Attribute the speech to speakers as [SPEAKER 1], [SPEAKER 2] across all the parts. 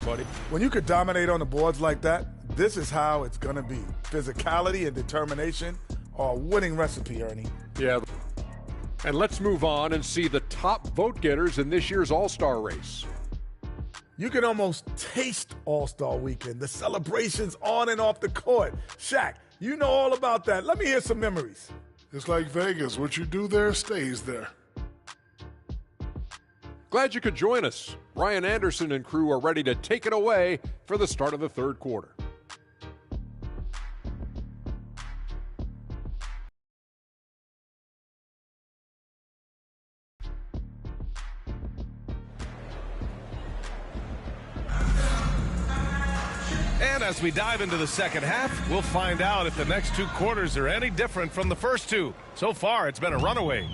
[SPEAKER 1] Buddy. When you could dominate on the boards like that, this is how it's going to be. Physicality and determination are a winning recipe, Ernie.
[SPEAKER 2] Yeah. And let's move on and see the top vote getters in this year's All-Star race.
[SPEAKER 1] You can almost taste All-Star Weekend, the celebrations on and off the court. Shaq, you know all about that. Let me hear some memories.
[SPEAKER 3] It's like Vegas. What you do there stays there.
[SPEAKER 2] Glad you could join us. Ryan Anderson and crew are ready to take it away for the start of the third quarter.
[SPEAKER 4] And as we dive into the second half, we'll find out if the next two quarters are any different from the first two. So far, it's been a runaway.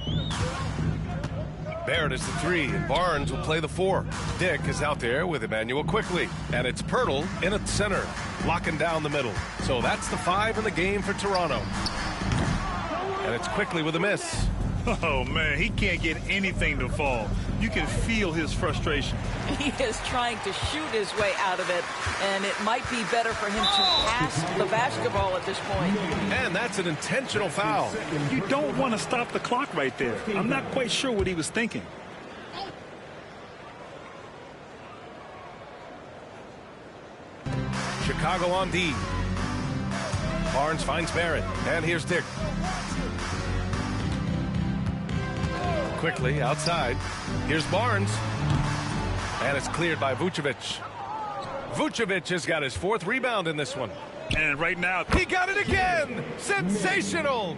[SPEAKER 4] Barrett is the 3, and Barnes will play the 4. Dick is out there with Emmanuel quickly, and it's Pirtle in at center, locking down the middle. So that's the 5 in the game for Toronto. And it's quickly with a miss.
[SPEAKER 5] Oh, man, he can't get anything to fall. You can feel his frustration.
[SPEAKER 6] He is trying to shoot his way out of it, and it might be better for him to pass the basketball at this point.
[SPEAKER 4] And that's an intentional foul.
[SPEAKER 5] You don't want to stop the clock right there. I'm not quite sure what he was thinking.
[SPEAKER 4] Chicago on D. Barnes finds Barrett, and here's Dick. Quickly outside. Here's Barnes. And it's cleared by Vucevic. Vucevic has got his 4th rebound in this one.
[SPEAKER 5] And right now,
[SPEAKER 4] he got it again! Sensational!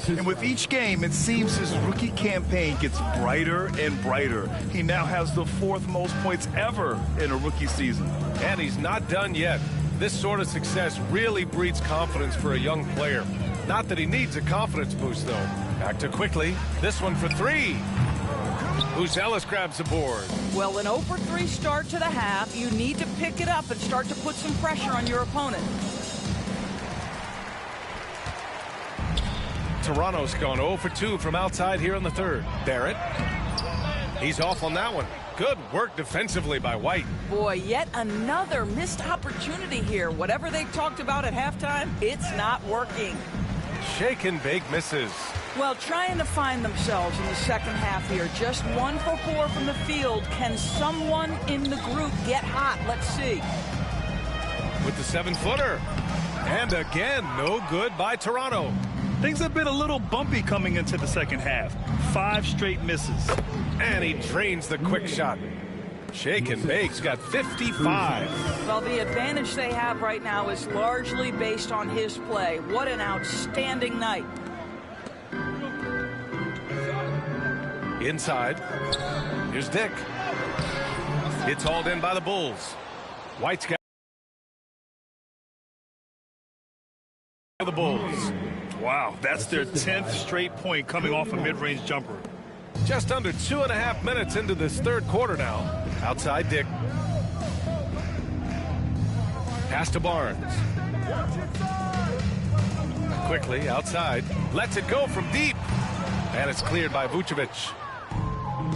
[SPEAKER 5] And with each game, it seems his rookie campaign gets brighter and brighter. He now has the 4th most points ever in a rookie season.
[SPEAKER 4] And he's not done yet. This sort of success really breeds confidence for a young player. Not that he needs a confidence boost, though. Back to quickly. This one for 3. Ellis grabs the board.
[SPEAKER 6] Well, an 0-for-3 start to the half. You need to pick it up and start to put some pressure on your opponent.
[SPEAKER 4] Toronto's gone 0-for-2 from outside here in the third. Barrett. He's off on that one. Good work defensively by White.
[SPEAKER 6] Boy, yet another missed opportunity here. Whatever they talked about at halftime, it's not working.
[SPEAKER 4] Shake and bake misses.
[SPEAKER 6] Well, trying to find themselves in the second half here. Just 1 for 4 from the field. Can someone in the group get hot? Let's see.
[SPEAKER 4] With the 7-footer. And again, no good by Toronto.
[SPEAKER 5] Things have been a little bumpy coming into the second half. 5 straight misses.
[SPEAKER 4] And he drains the quick shot. Shake and Bake's got 55.
[SPEAKER 6] Well, the advantage they have right now is largely based on his play. What an outstanding night.
[SPEAKER 4] Inside. Here's Dick. It's hauled in by the Bulls. White's got the Bulls.
[SPEAKER 5] Wow, that's their 10th straight point coming off a mid-range jumper.
[SPEAKER 4] Just under 2.5 minutes into this third quarter now. Outside Dick. Pass to Barnes. Quickly outside. Lets it go from deep. And it's cleared by Vucevic.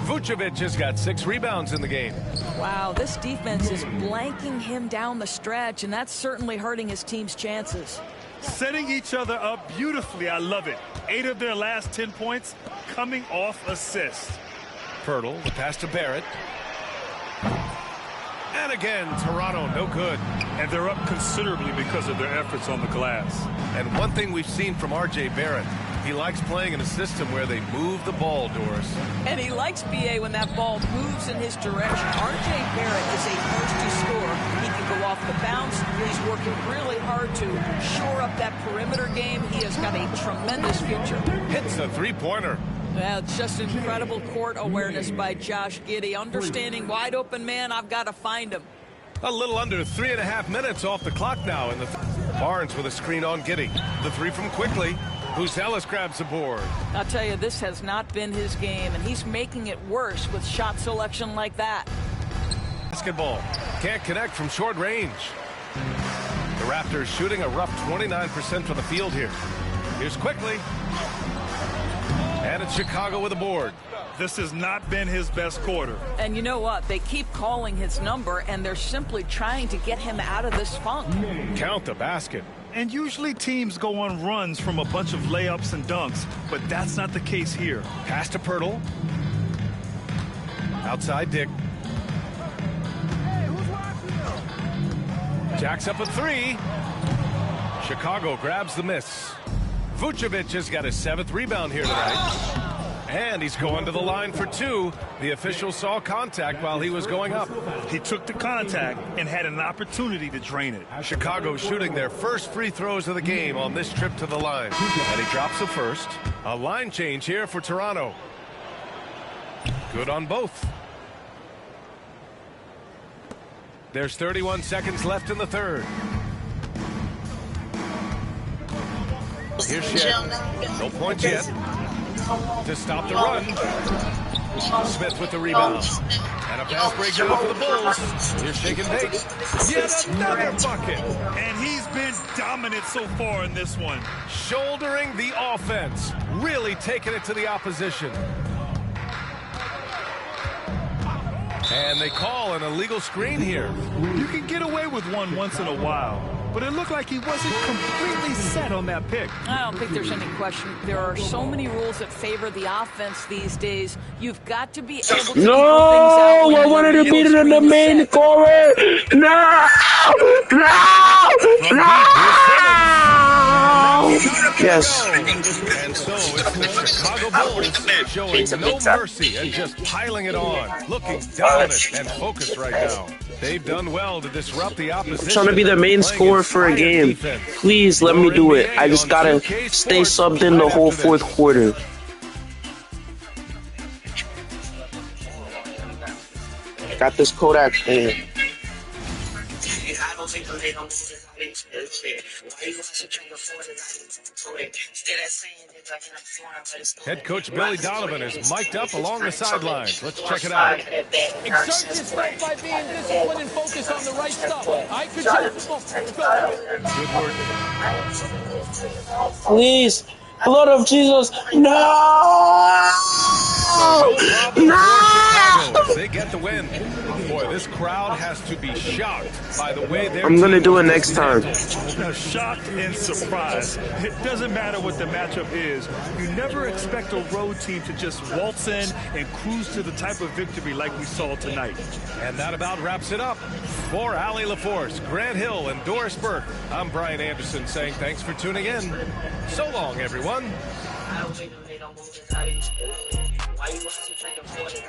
[SPEAKER 4] Vucevic has got 6 rebounds in the game.
[SPEAKER 6] Wow, this defense is blanking him down the stretch, and that's certainly hurting his team's chances.
[SPEAKER 5] Setting each other up beautifully. I love it. 8 of their last 10 points coming off assists.
[SPEAKER 4] Pirtle, the pass to Barrett. And again, Toronto, no good.
[SPEAKER 5] And they're up considerably because of their efforts on the glass.
[SPEAKER 4] And one thing we've seen from R.J. Barrett, he likes playing in a system where they move the ball, Doris.
[SPEAKER 6] And he likes B.A. when that ball moves in his direction. R.J. Barrett is a thirsty scorer. He can go off the bounce. He's working really hard to shore up that perimeter game. He has got a tremendous future.
[SPEAKER 4] Hits the three-pointer.
[SPEAKER 6] Well, it's just incredible court awareness by Josh Giddey. Understanding wide open man, I've got to find him.
[SPEAKER 4] A little under 3.5 minutes off the clock now. In the Barnes with a screen on Giddey. The 3 from quickly. Ellis grabs the board.
[SPEAKER 6] I'll tell you, this has not been his game, and he's making it worse with shot selection like that.
[SPEAKER 4] Basketball. Can't connect from short range. The Raptors shooting a rough 29% from the field here. Here's quickly. And it's Chicago with a board.
[SPEAKER 5] This has not been his best quarter.
[SPEAKER 6] And you know what? They keep calling his number, and they're simply trying to get him out of this funk.
[SPEAKER 4] Count the basket.
[SPEAKER 5] And usually teams go on runs from a bunch of layups and dunks, but that's not the case here.
[SPEAKER 4] Pass to Pirtle. Outside Dick. Jacks up a three. Chicago grabs the miss. Vucevic has got his 7th rebound here tonight. And he's going to the line for 2. The official saw contact while he was going up.
[SPEAKER 5] He took the contact and had an opportunity to drain it.
[SPEAKER 4] Chicago shooting their first free throws of the game on this trip to the line. And he drops the first. A line change here for Toronto. Good on both. There's 31 seconds left in the third. Here's Shed. No points yet. To stop the run. Smith with the rebound. And a fast break down for the Bulls. Here's Shake and Bake. Yet another bucket.
[SPEAKER 5] And he's been dominant so far in this one.
[SPEAKER 4] Shouldering the offense. Really taking it to the opposition. And they call an illegal screen here.
[SPEAKER 5] You can get away with one once in a while, but it looked like he wasn't completely set on that pick.
[SPEAKER 6] I don't think there's any question. There are so many rules that favor the offense these days. You've got to be able to equal things out.
[SPEAKER 7] I wanted to beat it in the main forward. No! Yes.
[SPEAKER 4] And so it's the Chicago Bulls showing no mercy and just piling it on. Looking dominant and focused right now. They've done well to disrupt the opposition.
[SPEAKER 7] I'm trying to be the main scorer for a game. Please let me do it. I just gotta stay subbed in the whole fourth quarter. Got this Kodak thing.
[SPEAKER 4] Head coach Billy Donovan is mic'd up along the sidelines. Let's check it out.
[SPEAKER 8] Exert yourself by being disciplined and focus on the right stuff. I could just
[SPEAKER 7] Please, blood of Jesus, no! No!
[SPEAKER 4] They get the win. Boy, this crowd has to be shocked by the way they're.
[SPEAKER 7] I'm gonna do it next time.
[SPEAKER 5] Now, shocked and surprised. It doesn't matter what the matchup is. You never expect a road team to just waltz in and cruise to the type of victory like we saw tonight.
[SPEAKER 4] And that about wraps it up. For Allie LaForce, Grant Hill, and Doris Burke, I'm Brian Anderson saying thanks for tuning in. So long, everyone. Why you watching drinking 40?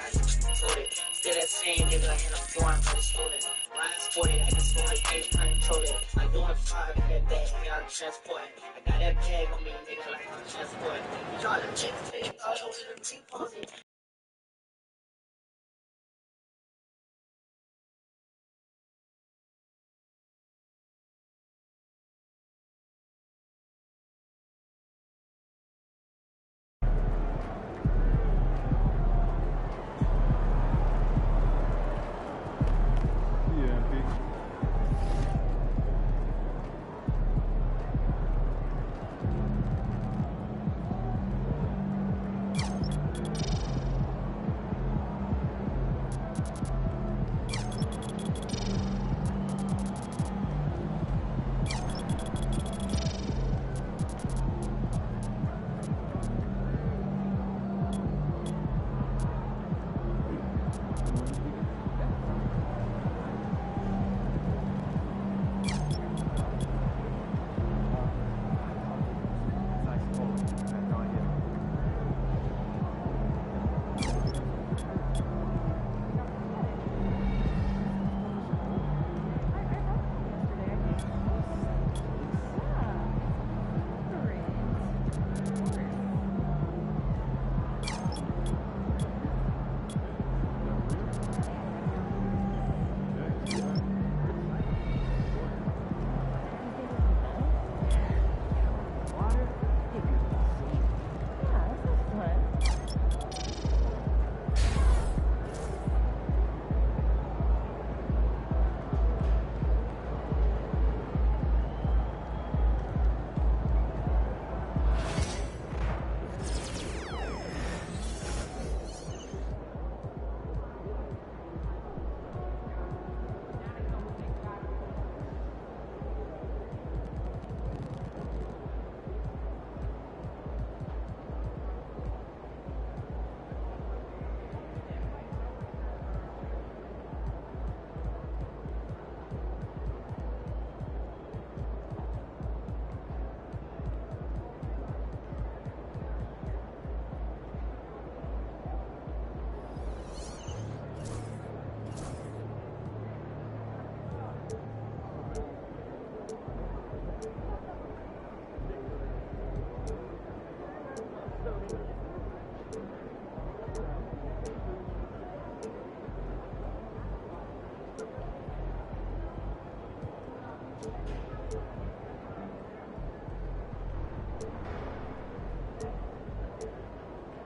[SPEAKER 4] Still that same nigga in a foreign for the student. Mine's 40, I can score it, ain't controlling. I'm doing 5 that day, me out of transport. I got that bag on me, nigga, like I'm transport. Y'all the chicks, they all over the T-posing.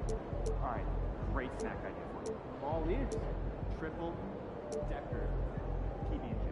[SPEAKER 9] All right, great snack idea for you. All is triple decker PB&J.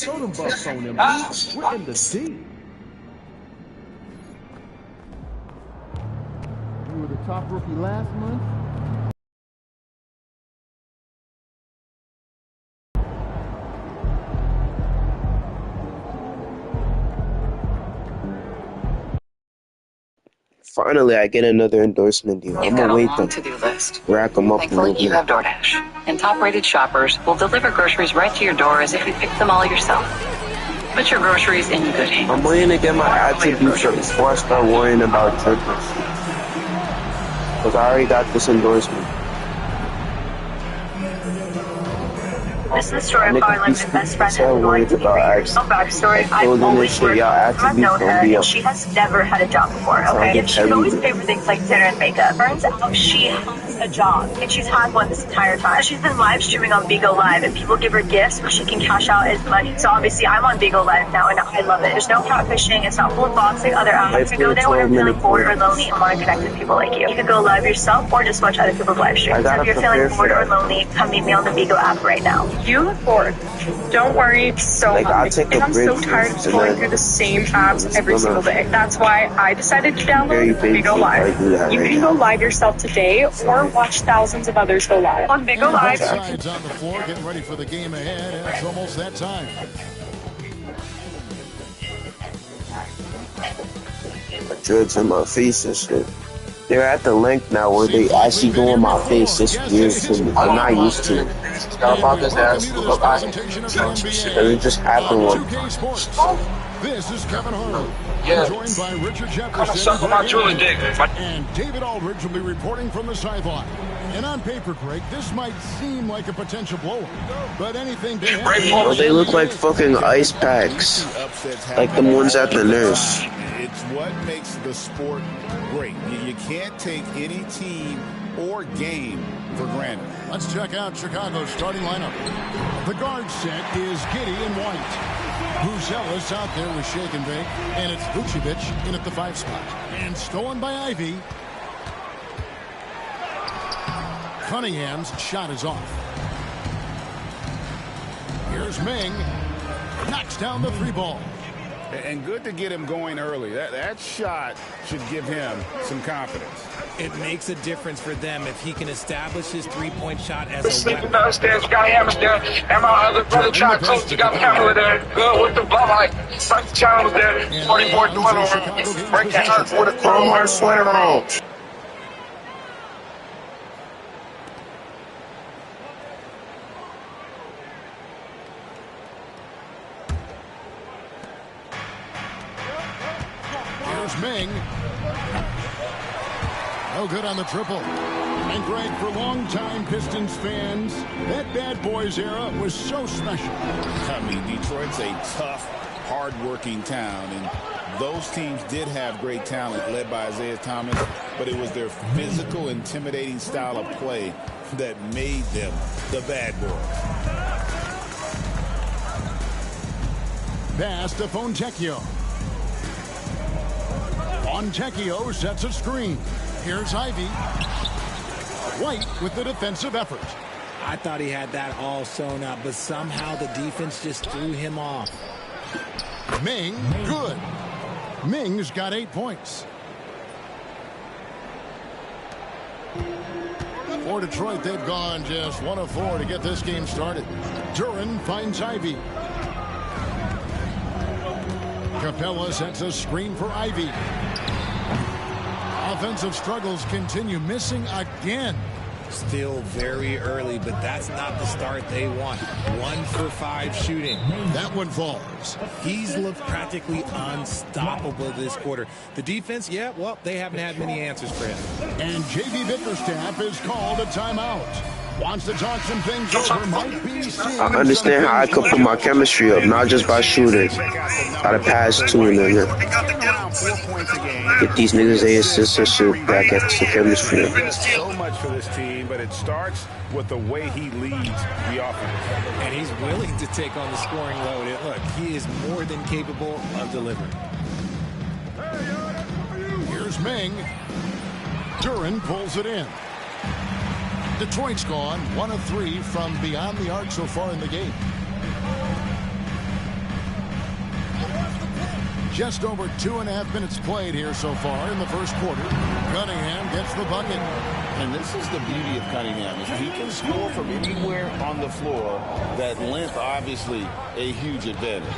[SPEAKER 10] Throw them bucks on them, dude. We're in the deep. You were the top rookie last month.
[SPEAKER 7] Finally, I get another endorsement deal. I'm gonna wait to
[SPEAKER 11] to-do list.
[SPEAKER 7] rack them up a
[SPEAKER 11] Thankfully,
[SPEAKER 7] little
[SPEAKER 11] you
[SPEAKER 7] bit.
[SPEAKER 11] have DoorDash, and top-rated shoppers will deliver groceries right to your door as if you picked them all yourself. Put your groceries in good hands.
[SPEAKER 7] I'm waiting to get my attributes up before I start worrying about triples. Because I already got this endorsement.
[SPEAKER 12] This is the story of how I met my best friend and going to be readers. No backstory. I've always worked I've known her, and she has never had a job before, okay? And she could always pay for things like dinner and makeup. Turns out she has a job, and she's had one this entire time. She's been live streaming on Bigo Live, and people give her gifts where she can cash out as money. So obviously, I'm on Bigo Live now, and I love it. There's no catfishing. It's not full of bots like other apps. You can go there when you're feeling bored or lonely and want to connect with people like you. You can go live yourself or just watch other people's live streams. So if you're feeling bored or lonely, come meet me on the Bigo app right now.
[SPEAKER 13] You look bored. Don't worry so much. And I'm so tired of scrolling through the same apps every single day. That's why I decided to download Bigo Live. You can go live yourself today or watch thousands of others go live. On Bigo Live.
[SPEAKER 14] Both sides on the floor getting ready for the game ahead, and it's almost that time.
[SPEAKER 7] Dreads in my face and shit. They're at the length now where they actually go in my face. It's weird to me. I'm not used to it.
[SPEAKER 15] Got about this ass. Look,
[SPEAKER 7] it just happened one time.
[SPEAKER 14] This is Kevin Harlan.
[SPEAKER 15] Yeah.
[SPEAKER 14] Joined by Richard
[SPEAKER 15] Come
[SPEAKER 14] Jefferson.
[SPEAKER 15] suck on my jewelry dick.
[SPEAKER 14] And David Aldridge will be reporting from the sideline. And on paper, Craig, this might seem like a potential blowout, but anything can happen.
[SPEAKER 7] Well, they look like fucking ice packs, like the ones at the nurse.
[SPEAKER 16] It's what makes the sport great. You can't take any team or game for granted.
[SPEAKER 14] Let's check out Chicago's starting lineup. The guard set is Giddey and White. Bruzelis out there with Shake and Bake, and it's Vucevic in at the 5 spot. And stolen by Ivy. Cunningham's shot is off. Here's Ming. Knocks down the 3 ball.
[SPEAKER 16] And good to get him going early. That shot should give him some confidence.
[SPEAKER 17] It makes a difference for them if he can establish his three-point shot as a
[SPEAKER 15] Sleeping
[SPEAKER 17] weapon.
[SPEAKER 15] downstairs, got hammers there, and my other brother tried to coach. You got Pamela there. Good with the ball light. Frank Challenge there. 44 doing on. Breaking hurts with a chrome heart sweater on.
[SPEAKER 14] Here's Ming. No good on the triple. And Greg, for longtime Pistons fans, that Bad Boys era was so special.
[SPEAKER 16] I mean, Detroit's a tough, hard-working town, and those teams did have great talent led by Isaiah Thomas, but it was their physical, intimidating style of play that made them the Bad Boys.
[SPEAKER 14] Pass to Fontecchio. Fontecchio sets a screen. Here's Ivy. White with the defensive effort.
[SPEAKER 17] I thought he had that all sewn up, but somehow the defense just threw him off.
[SPEAKER 14] Ming, good. Ming's got 8 points. For Detroit, they've gone just 1 of 4 to get this game started. Duran finds Ivy. Capella sets a screen for Ivy. Offensive struggles continue, missing again.
[SPEAKER 17] Still very early, but that's not the start they want. 1 for 5 shooting.
[SPEAKER 14] That one falls.
[SPEAKER 17] He's looked practically unstoppable this quarter. The defense, yeah, well, they haven't had many answers for him.
[SPEAKER 14] And J.B. Bickerstaff is called a timeout. Wants to talk some things over. Might be
[SPEAKER 7] I understand how I could put my chemistry up, not just by shooting. Gotta pass too, nigga. Get these niggas a assist and shit. That gets the chemistry up.
[SPEAKER 16] So much for this team, but it starts with the way he leads the offense.
[SPEAKER 17] And he's willing to take on the scoring load. And look, he is more than capable of delivering.
[SPEAKER 14] Here's Ming. Duran pulls it in. Detroit's gone 1 of 3 from beyond the arc so far in the game. Just over 2.5 minutes played here so far in the first quarter. Cunningham gets the bucket.
[SPEAKER 16] And this is the beauty of Cunningham. If he can score from anywhere on the floor, that length obviously a huge advantage.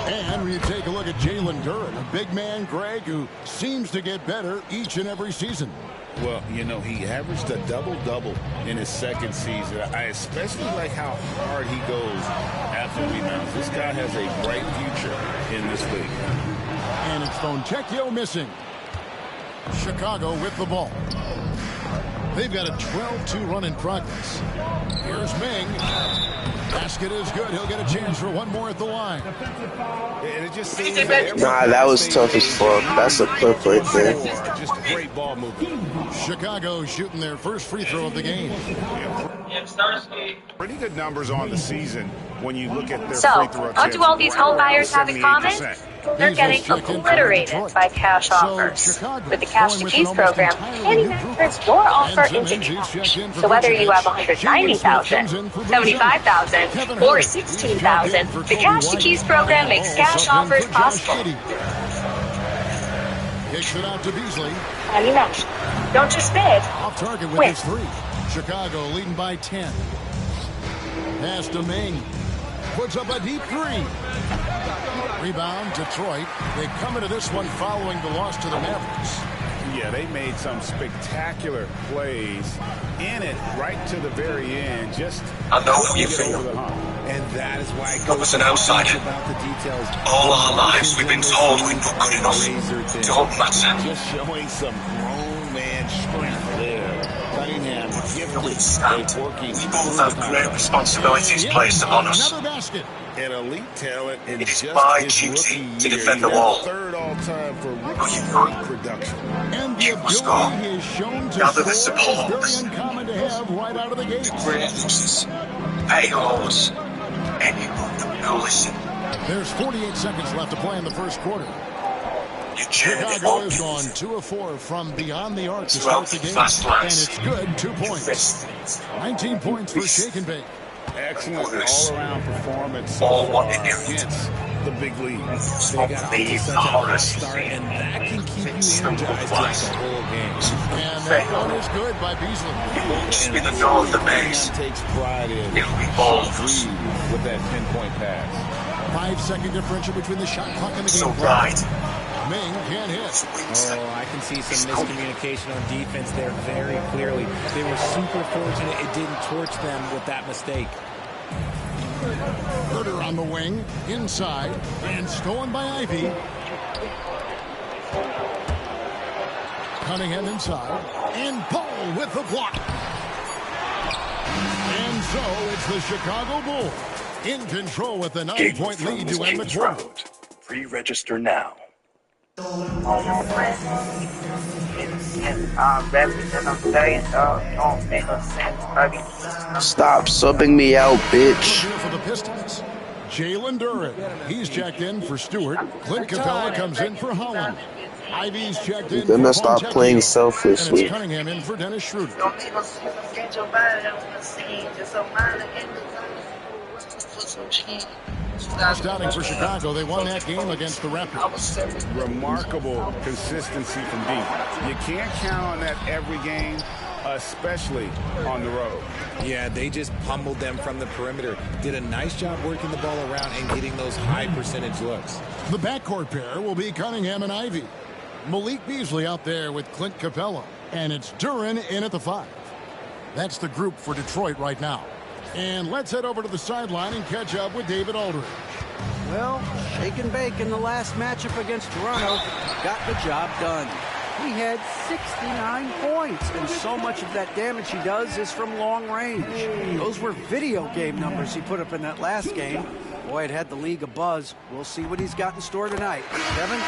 [SPEAKER 14] And when you take a look at Jalen Duran, a big man, Greg, who seems to get better each and every season.
[SPEAKER 16] Well, you know, he averaged a double-double in his second season. I especially like how hard he goes after rebounds. This guy has a bright future in this league.
[SPEAKER 14] And it's Fontecchio missing. Chicago with the ball. They've got a 12-2 run in progress. Here's Ming. Basket is good. He'll get a chance for one more at the line.
[SPEAKER 7] Nah, that was tough as fuck. That's a clip right there.
[SPEAKER 16] Just great ball movement.
[SPEAKER 14] Chicago shooting their first free throw of the game.
[SPEAKER 16] Pretty good numbers on the season when you look at their
[SPEAKER 12] So,
[SPEAKER 16] free throw
[SPEAKER 12] what do all these home buyers have in common? They're getting obliterated by cash offers. With the Cash to Keys program, Handyman turns your offer into cash. So whether you have $190,000, $75,000, or $16,000, the Cash to Keys program makes cash offers possible.
[SPEAKER 14] Kicks it out to Beasley.
[SPEAKER 12] Handyman, don't just bid.
[SPEAKER 14] Off target with his 3. Chicago leading by 10. Pass to Ming. Puts up a deep 3. Rebound, Detroit. They come into this one following the loss to the Mavericks.
[SPEAKER 16] Yeah, they made some spectacular plays in it right to the very end. Just
[SPEAKER 15] I know how you feel.
[SPEAKER 17] And that is why
[SPEAKER 15] I was an outsider.
[SPEAKER 17] About the details.
[SPEAKER 15] All our lives we've been told we're not good enough. Don't matter.
[SPEAKER 16] Just showing some grown man strength there. Cunningham
[SPEAKER 15] gifted, working. We both have great responsibilities placed upon us.
[SPEAKER 14] Another basket.
[SPEAKER 16] An elite talent in
[SPEAKER 15] it is
[SPEAKER 16] just
[SPEAKER 15] my
[SPEAKER 16] his
[SPEAKER 15] duty
[SPEAKER 16] rookie
[SPEAKER 15] to
[SPEAKER 16] year.
[SPEAKER 15] defend the wall.
[SPEAKER 16] Third all-time for
[SPEAKER 15] Good.
[SPEAKER 16] production.
[SPEAKER 14] And the ability he is shown to
[SPEAKER 15] gather the
[SPEAKER 14] score
[SPEAKER 15] support.
[SPEAKER 14] is very uncommon to have right out of the gate.
[SPEAKER 15] Great losses. Pay yours. Anyone who listen.
[SPEAKER 14] There's 48 seconds left to play in the first quarter.
[SPEAKER 15] You
[SPEAKER 14] Chicago has gone 2 of 4 from beyond the arc to start the game. And it's good, 2 points. 19 points for Shake and Bake.
[SPEAKER 16] Excellent all-around performance against the big league.
[SPEAKER 17] They got off to such a hot start, and that can keep you energized throughout the whole game.
[SPEAKER 14] And that one is good by Beasley.
[SPEAKER 15] It won't just be the door of the base.
[SPEAKER 16] Takes pride in
[SPEAKER 15] it'll be all of us.
[SPEAKER 16] With that pinpoint pass.
[SPEAKER 14] 5-second differential between the shot clock and the game.
[SPEAKER 15] So right.
[SPEAKER 14] Ming can't hit.
[SPEAKER 17] Oh, I can see some miscommunication on defense there very clearly. They were super fortunate it didn't torch them with that mistake.
[SPEAKER 14] Herder on the wing, inside, and stolen by Ivy. Cunningham inside, and Paul with the block. And so it's the Chicago Bulls in control with the 9-point lead to end the quarter.
[SPEAKER 15] Pre-register now.
[SPEAKER 7] Stop subbing me out, bitch.
[SPEAKER 14] For the Pistons, Jalen Duran. He's checked in for Stewart. Clint Capella comes in for Holland. Ivy's checked in.
[SPEAKER 7] You're gonna
[SPEAKER 14] for
[SPEAKER 7] stop
[SPEAKER 14] Fontecchio.
[SPEAKER 7] playing
[SPEAKER 14] And
[SPEAKER 7] selflessly.
[SPEAKER 14] it's Cunningham in for Dennis Schroeder. Starting for Chicago, they won that game against the Raptors.
[SPEAKER 16] Remarkable consistency from deep. You can't count on that every game, especially on the road.
[SPEAKER 17] Yeah, they just pummeled them from the perimeter. Did a nice job working the ball around and getting those high percentage looks.
[SPEAKER 14] The backcourt pair will be Cunningham and Ivy. Malik Beasley out there with Clint Capella. And it's Duren in at the 5. That's the group for Detroit right now. And let's head over to the sideline and catch up with David Aldridge.
[SPEAKER 18] Well, shake and bake in the last matchup against Toronto got the job done. He had 69 points, and so much of that damage he does is from long range. Those were video game numbers he put up in that last game. Boy, it had the league abuzz. We'll see what he's got in store tonight. Kevin?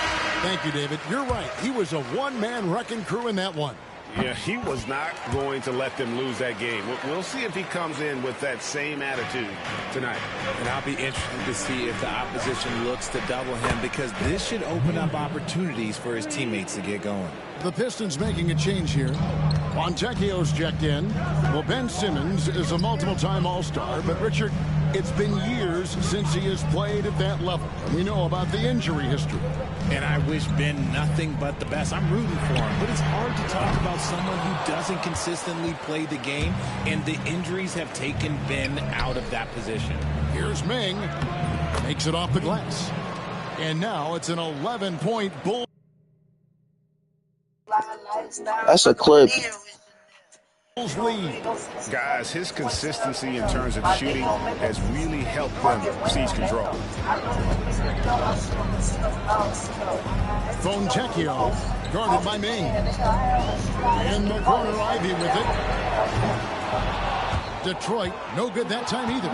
[SPEAKER 14] Thank you, David. You're right. He was a one-man wrecking crew in that one.
[SPEAKER 16] Yeah, he was not going to let them lose that game. We'll see if he comes in with that same attitude tonight.
[SPEAKER 17] And I'll be interested to see if the opposition looks to double him, because this should open up opportunities for his teammates to get going.
[SPEAKER 14] The Pistons making a change here. Fontecchio's checked in. Well, Ben Simmons is a multiple-time All-Star, but Richard, it's been years since he has played at that level. And we know about the injury history.
[SPEAKER 17] And I wish Ben nothing but the best. I'm rooting for him, but it's hard to talk about someone who doesn't consistently play the game, and the injuries have taken Ben out of that position.
[SPEAKER 14] Here's Ming. Makes it off the glass. And now it's an 11-point Bull.
[SPEAKER 7] That's a clip.
[SPEAKER 16] Guys, his consistency in terms of shooting has really helped them seize control.
[SPEAKER 14] Fontecchio guarded by Ming. In the corner, Ivy with it. Detroit, no good that time either.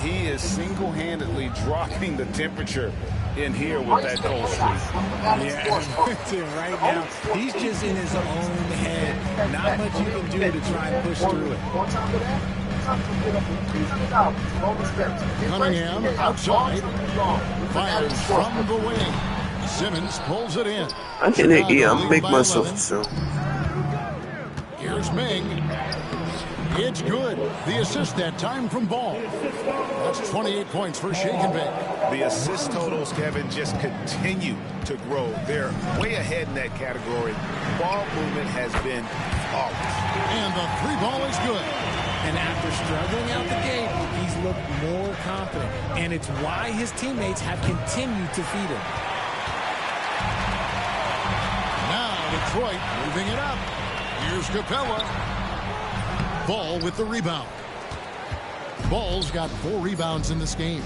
[SPEAKER 16] He is single-handedly dropping the temperature in here with that cold streak.
[SPEAKER 17] Yeah, right now, he's just in his own head. Not much you can do to try and push through it.
[SPEAKER 14] Cunningham outside. Fires from the wing. Simmons pulls it in.
[SPEAKER 7] I can make myself so.
[SPEAKER 14] Here's Ming. It's good. The assist that time from Ball. That's 28 points for Shake and Bake.
[SPEAKER 16] The assist totals, Kevin, just continue to grow. They're way ahead in that category. Ball movement has been flawless.
[SPEAKER 14] And the 3-ball is good.
[SPEAKER 17] And after struggling out the gate, he's looked more confident. And it's why his teammates have continued to feed him.
[SPEAKER 14] Now Detroit moving it up. Here's Capella. Ball with the rebound. Ball's got 4 rebounds in this game.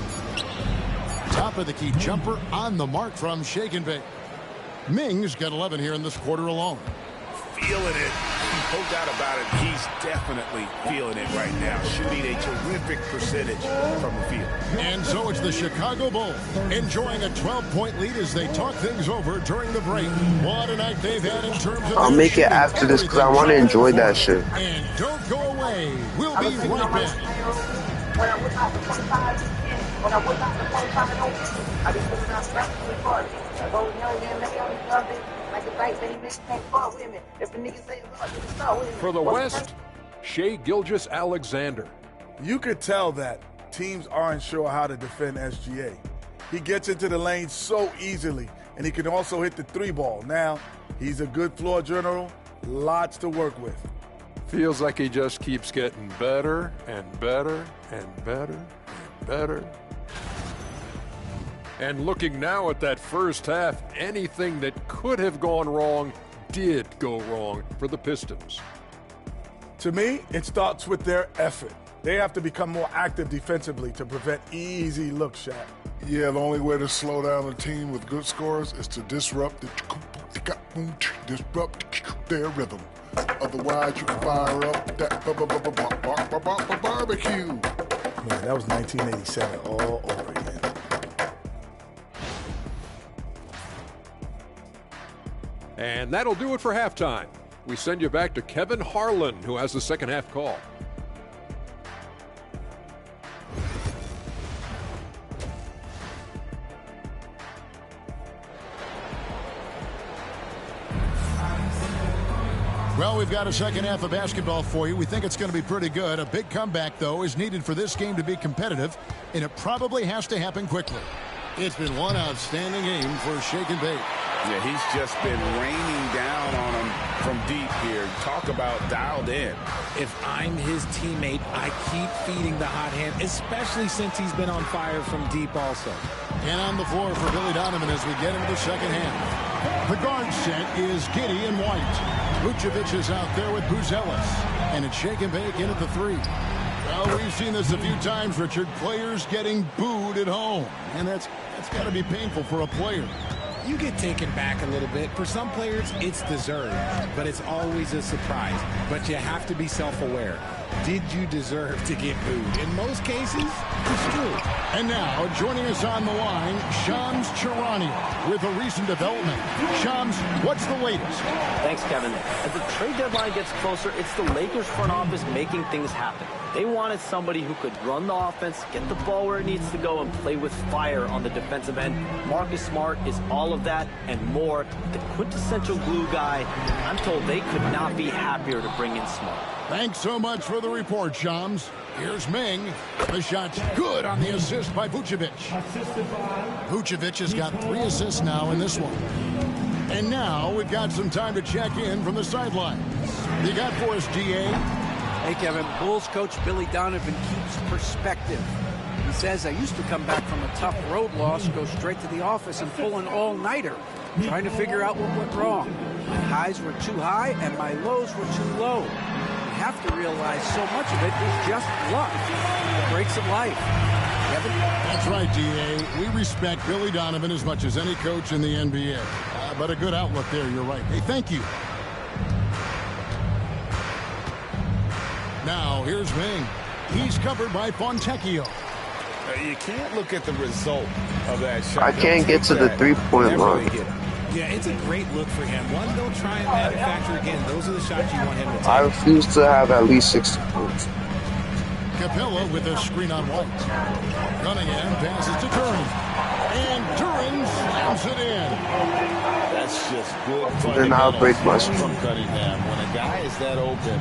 [SPEAKER 14] Top of the key jumper on the mark from Shake and Bake. Ming's got 11 here in this quarter alone.
[SPEAKER 16] Feeling it. No doubt about it. He's definitely feeling it right now. Shooting a terrific percentage from the field.
[SPEAKER 14] And so it's the Chicago Bulls enjoying a 12-point lead as they talk things over during the break. What a night they've had in terms of...
[SPEAKER 7] I'll make it after this because I want to enjoy that shit.
[SPEAKER 14] And don't go away. We'll be right back.
[SPEAKER 2] For the West, Shai Gilgeous-Alexander.
[SPEAKER 1] You could tell that teams aren't sure how to defend SGA. He gets into the lane so easily, and he can also hit the 3-ball. Now, he's a good floor general, lots to work with.
[SPEAKER 2] Feels like he just keeps getting better and better and better and better. And looking now at that first half, anything that could have gone wrong did go wrong for the Pistons.
[SPEAKER 1] To me, it starts with their effort. They have to become more active defensively to prevent easy looks, Shaq.
[SPEAKER 3] Yeah, the only way to slow down a team with good scores is to disrupt their rhythm. Otherwise, you can fire up that barbecue.
[SPEAKER 1] Man, that was 1987 all over again.
[SPEAKER 2] And that'll do it for halftime. We send you back to Kevin Harlan, who has the second half call.
[SPEAKER 14] Well, we've got a second half of basketball for you. We think it's going to be pretty good. A big comeback, though, is needed for this game to be competitive. and it probably has to happen quickly. It's been one outstanding game for Shake and Bake.
[SPEAKER 16] Yeah, he's just been raining down on him from deep here. Talk about dialed in.
[SPEAKER 17] If I'm his teammate, I keep feeding the hot hand, especially since he's been on fire from deep also.
[SPEAKER 14] And on the floor for Billy Donovan as we get into the second half. The guard set is Giddy and White. Vucevic is out there with Buzelis. And it's Shake and Bake in at the 3. Well, we've seen this a few times, Richard. Players getting booed at home. And that's got to be painful for a player.
[SPEAKER 17] You get taken back a little bit. For some players, it's deserved, but it's always a surprise. But you have to be self-aware. Did you deserve to get booed? In most cases, it's true.
[SPEAKER 14] And now, joining us on the line, Shams Charania with a recent development. Shams, what's the latest?
[SPEAKER 19] Thanks, Kevin. As the trade deadline gets closer, it's the Lakers front office making things happen. They wanted somebody who could run the offense, get the ball where it needs to go, and play with fire on the defensive end. Marcus Smart is all of that and more. The quintessential glue guy. I'm told they could not be happier to bring in Smart.
[SPEAKER 14] Thanks so much for the report, Shams. Here's Ming. The shot's good on the assist by Vucevic. Vucevic has got 3 assists now in this one. And now we've got some time to check in from the sidelines. You got for us, GA?
[SPEAKER 18] Hey, Kevin, Bulls coach Billy Donovan keeps perspective. He says, I used to come back from a tough road loss, go straight to the office and pull an all-nighter, trying to figure out what went wrong. My highs were too high and my lows were too low. You have to realize so much of it is just luck. The breaks of life. Kevin?
[SPEAKER 14] That's right, DA. We respect Billy Donovan as much as any coach in the NBA. But a good outlook there, you're right. Hey, thank you. Now, here's Ming. He's covered by Fontecchio.
[SPEAKER 16] You can't look at the result of that shot.
[SPEAKER 7] I can't get to the three-point line.
[SPEAKER 17] Yeah, it's a great look for him. One, don't try and manufacture again. Those are the shots you want him to take.
[SPEAKER 7] I refuse to have at least 60 points.
[SPEAKER 14] Capella with a screen on White. Cunningham passes to Turin. And Turin slams it in.
[SPEAKER 16] That's just good.
[SPEAKER 7] Then I'll break my screen.
[SPEAKER 16] From Cunningham. When a guy is that open,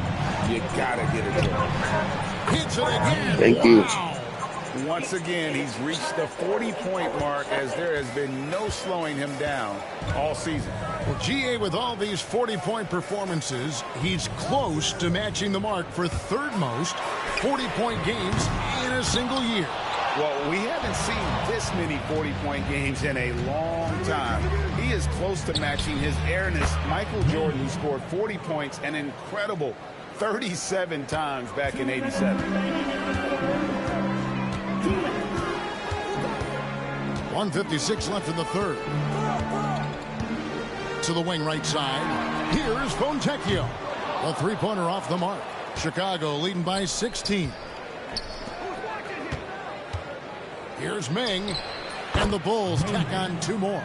[SPEAKER 16] you gotta get it to him.
[SPEAKER 14] Hits it again.
[SPEAKER 7] Thank you.
[SPEAKER 16] Once again, he's reached the 40-point mark as there has been no slowing him down all season.
[SPEAKER 14] Well, GA, with all these 40-point performances, he's close to matching the mark for third most 40-point games in a single year.
[SPEAKER 16] Well, we haven't seen this many 40-point games in a long time. He is close to matching his airness Michael Jordan, who scored 40 points an incredible 37 times back in '87.
[SPEAKER 14] 1:56 left in the third. To the wing right side. Here's Fontecchio. A three-pointer off the mark. Chicago leading by 16. Here's Ming. And the Bulls tack on 2 more.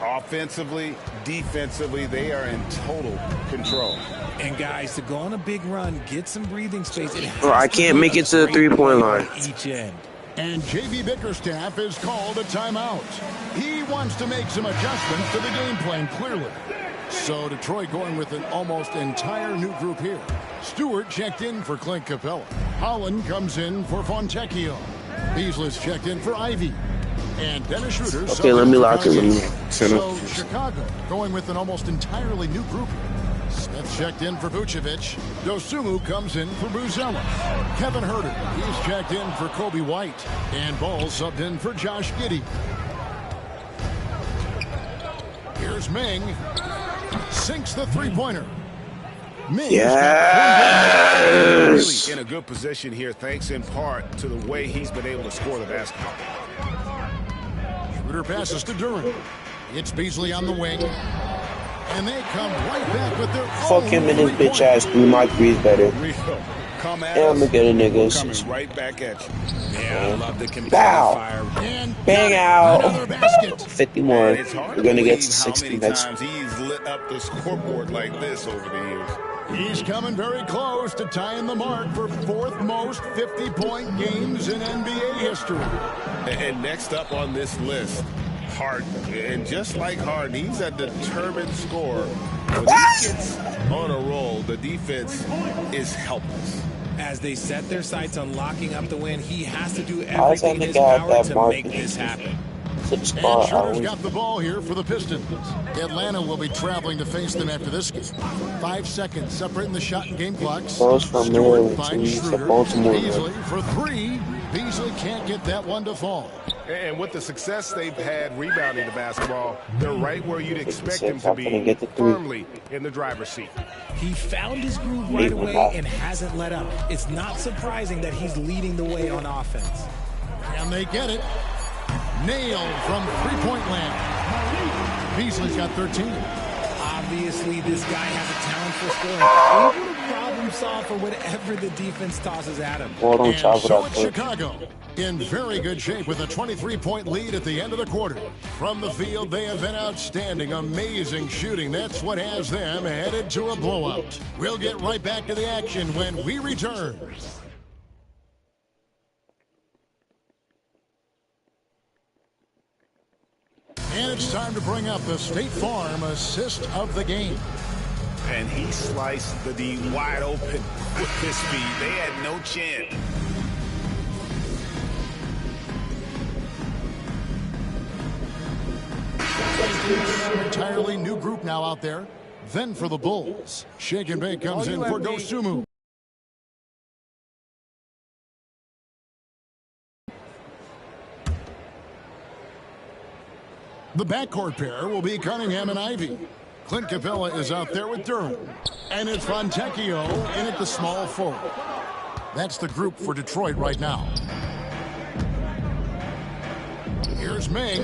[SPEAKER 16] Offensively, defensively, they are in total control.
[SPEAKER 17] And guys, to go on a big run, get some breathing space.
[SPEAKER 7] I can't make it to the three-point line.
[SPEAKER 17] Each end.
[SPEAKER 14] And J.B. Bickerstaff has called a timeout. He wants to make some adjustments to the game plan, clearly. So Detroit going with an almost entire new group here. Stewart checked in for Clint Capella. Holland comes in for Fontecchio. Beasley's checked in for Ivy. And Dennis Schroeder.
[SPEAKER 7] Okay, let me lock it. Let me
[SPEAKER 14] So Chicago going with an almost entirely new group here. Smith checked in for Vucevic. Dosunmu comes in for Buzelis. Kevin Huerter, he's checked in for Kobe White. And Ball subbed in for Josh Giddey. Here's Ming. Sinks the three-pointer. Ming
[SPEAKER 16] really in a good position here, thanks in part to the way he's been able to score the basketball.
[SPEAKER 14] Schroeder passes to Duran. It's Beasley on the wing. And they come right back with their
[SPEAKER 7] Fuck him and his bitch ass. 3 my threes better.
[SPEAKER 16] Come at
[SPEAKER 7] and I'm gonna get a nigga.
[SPEAKER 16] Coming right back at you.
[SPEAKER 17] Yeah, I love the competitive
[SPEAKER 7] fire. Bang out. 51. We're gonna get to 60 next.
[SPEAKER 16] How many times he's lit up the scoreboard like this over the years.
[SPEAKER 14] He's coming very close to tying the mark for 4th most 50-point games in NBA history.
[SPEAKER 16] And next up on this list, Harden. And just like Harden, he's a determined scorer. When he gets on a roll, the defense is helpless.
[SPEAKER 17] As they set their sights on locking up the win, he has to do everything in his power to make this happen.
[SPEAKER 14] And Schroeder's got the ball here for the Pistons. Atlanta will be traveling to face them after this game. 5 seconds separating the shot and game clocks.
[SPEAKER 7] Goes from
[SPEAKER 14] Stewart
[SPEAKER 7] there
[SPEAKER 14] finds
[SPEAKER 7] to
[SPEAKER 14] Schroeder.
[SPEAKER 7] Baltimore.
[SPEAKER 14] Beasley for 3. Beasley can't get that one to fall.
[SPEAKER 16] And with the success they've had rebounding the basketball, they're right where you'd expect them to be, firmly in the driver's seat.
[SPEAKER 17] He found his groove right away and hasn't let up. It's not surprising that he's leading the way on offense.
[SPEAKER 14] And they get it. Nailed from three-point land. Beasley's got 13.
[SPEAKER 17] Obviously, this guy has a talent for scoring. Able to problem solve for whatever the defense tosses at him.
[SPEAKER 14] And so it's Chicago in very good shape with a 23-point lead at the end of the quarter. From the field, they have been outstanding, amazing shooting. That's what has them headed to a blowout. We'll get right back to the action when we return. And it's time to bring up the State Farm assist of the game.
[SPEAKER 16] And he sliced the D wide open with his speed. They had no chance.
[SPEAKER 14] Entirely new group now out there. Then for the Bulls, Shake and Bake comes in for Dosunmu. The backcourt pair will be Cunningham and Ivy. Clint Capella is out there with Durham. And it's Fontecchio in at the small forward. That's the group for Detroit right now. Here's Ming.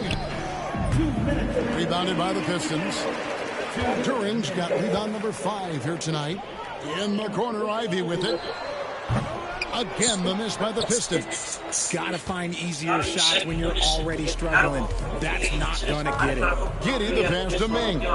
[SPEAKER 14] Rebounded by the Pistons. Duran's got rebound number 5 here tonight. In the corner, Ivy with it. Again, the miss by the Pistons.
[SPEAKER 17] Gotta find easier shots when you're already struggling. That's not gonna get it.
[SPEAKER 14] Giddy the pass to Ming.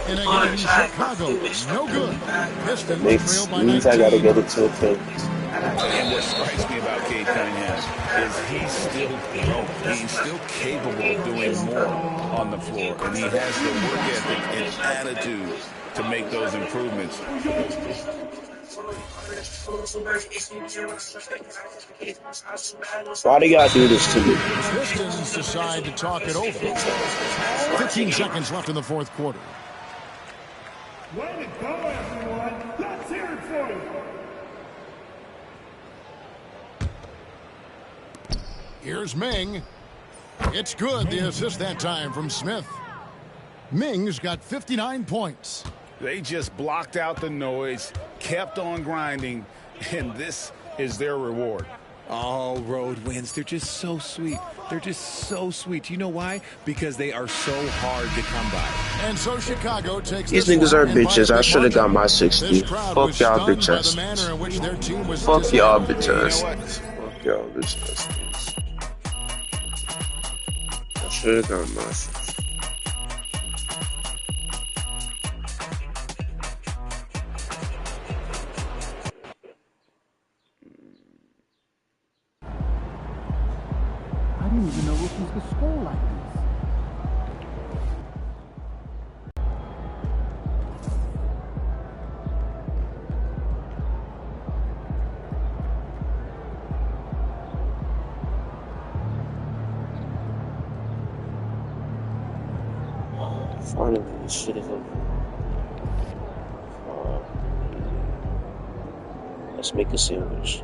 [SPEAKER 14] And again, Chicago, no good. Pistons trailed by 19.
[SPEAKER 7] I gotta get it to the Pistons.
[SPEAKER 16] And what strikes me about Cade Cunningham is he's still growing. He's still capable of doing more on the floor. And he has the work ethic and attitude to make those improvements.
[SPEAKER 7] Why do y'all do this to me?
[SPEAKER 14] Pistons decide to talk it over. 15 seconds left in the fourth quarter.
[SPEAKER 20] Way to go, everyone. Let's hear it for you.
[SPEAKER 14] Here's Ming. It's good. The assist that time from Smith. Ming's got 59 points.
[SPEAKER 16] They just blocked out the noise, kept on grinding, and this is their reward.
[SPEAKER 17] Oh, road wins. They're just so sweet. They're just so sweet. You know why? Because they are so hard to come by.
[SPEAKER 14] And so Chicago takes
[SPEAKER 7] these niggas are bitches. I should have got my 60. Fuck y'all bitch asses. Fuck y'all bitch asses. Fuck y'all bitch asses. I should have got my 60.
[SPEAKER 10] I didn't even know rookies could score like this.
[SPEAKER 7] Finally, this shit is over. Let's make a sandwich.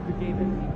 [SPEAKER 9] Good game, MC.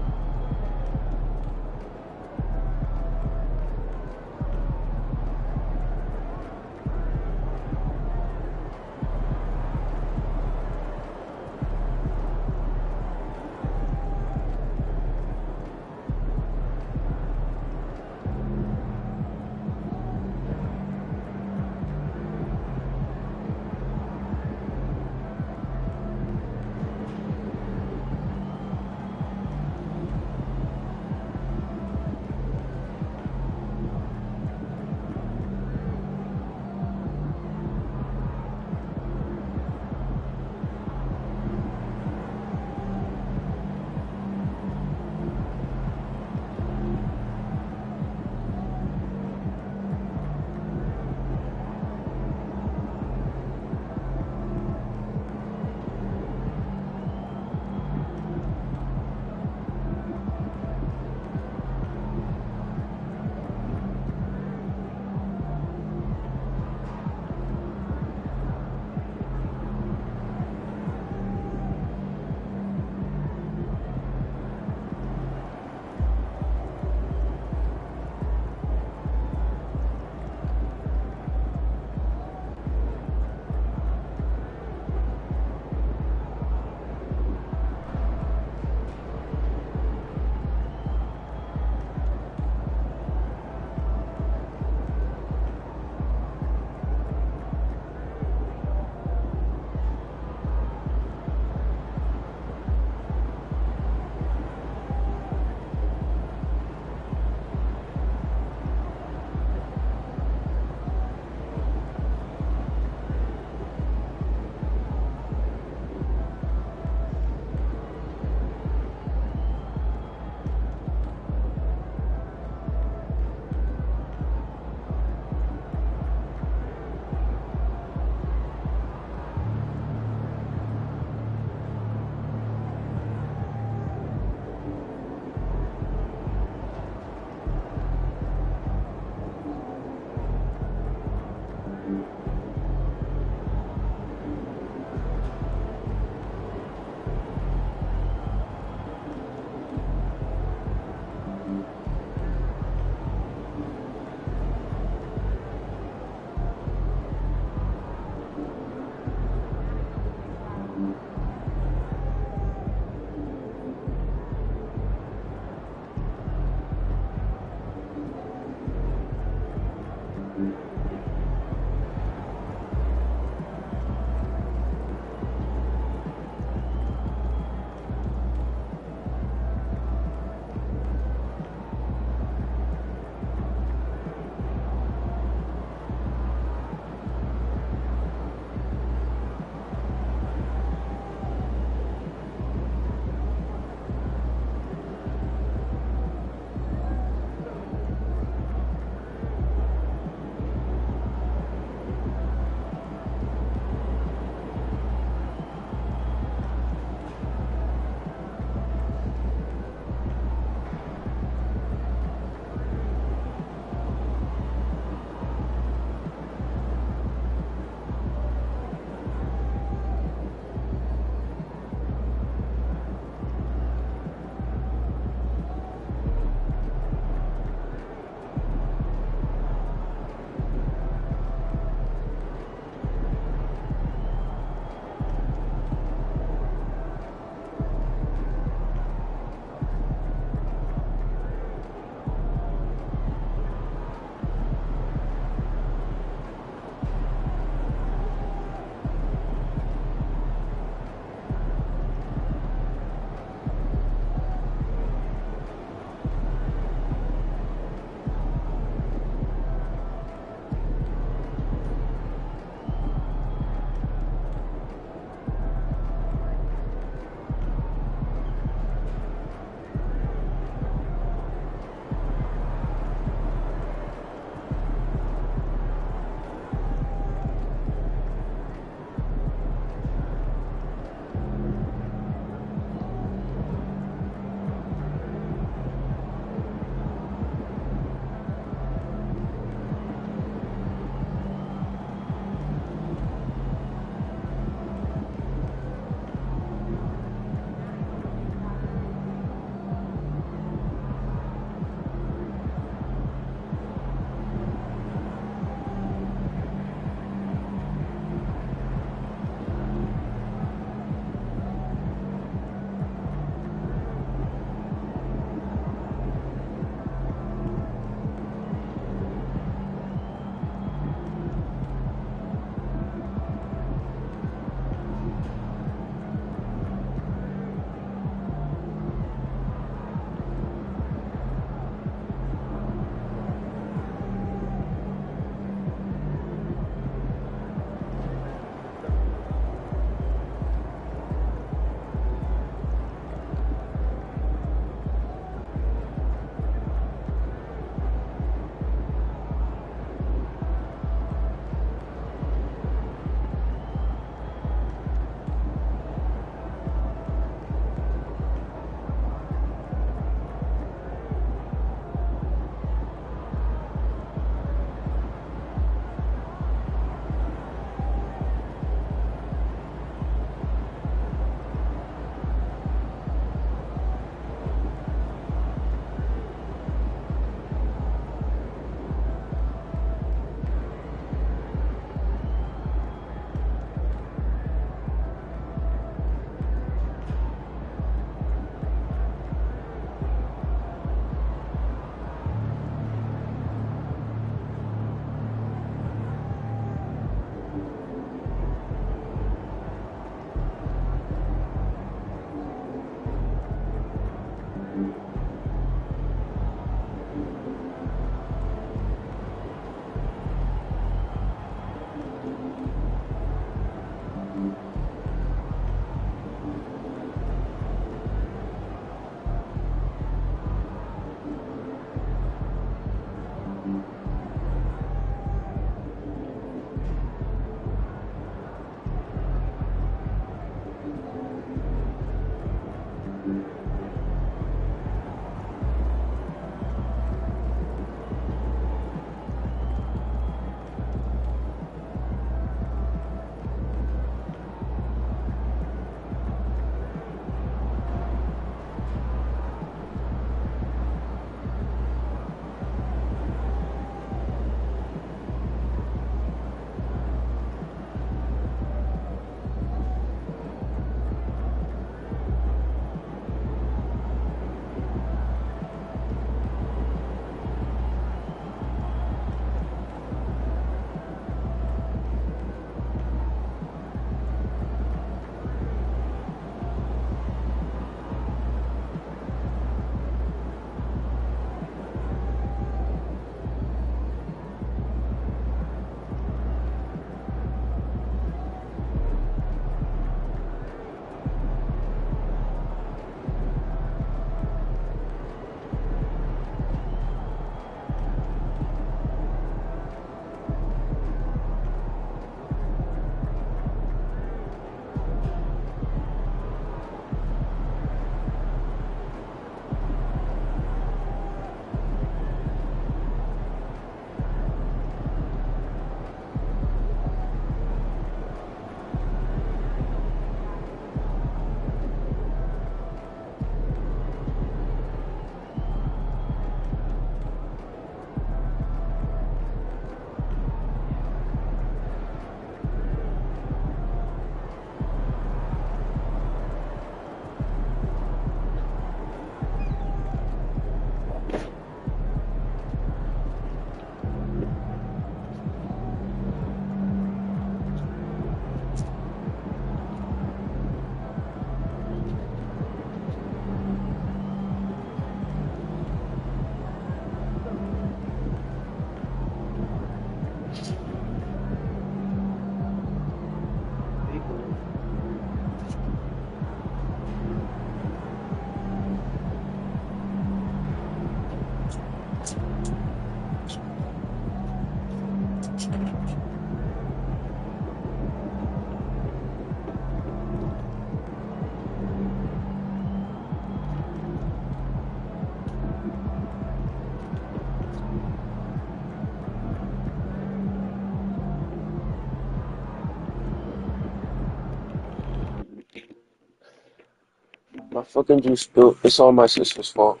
[SPEAKER 7] My fucking juice spilled. It's all my sister's fault.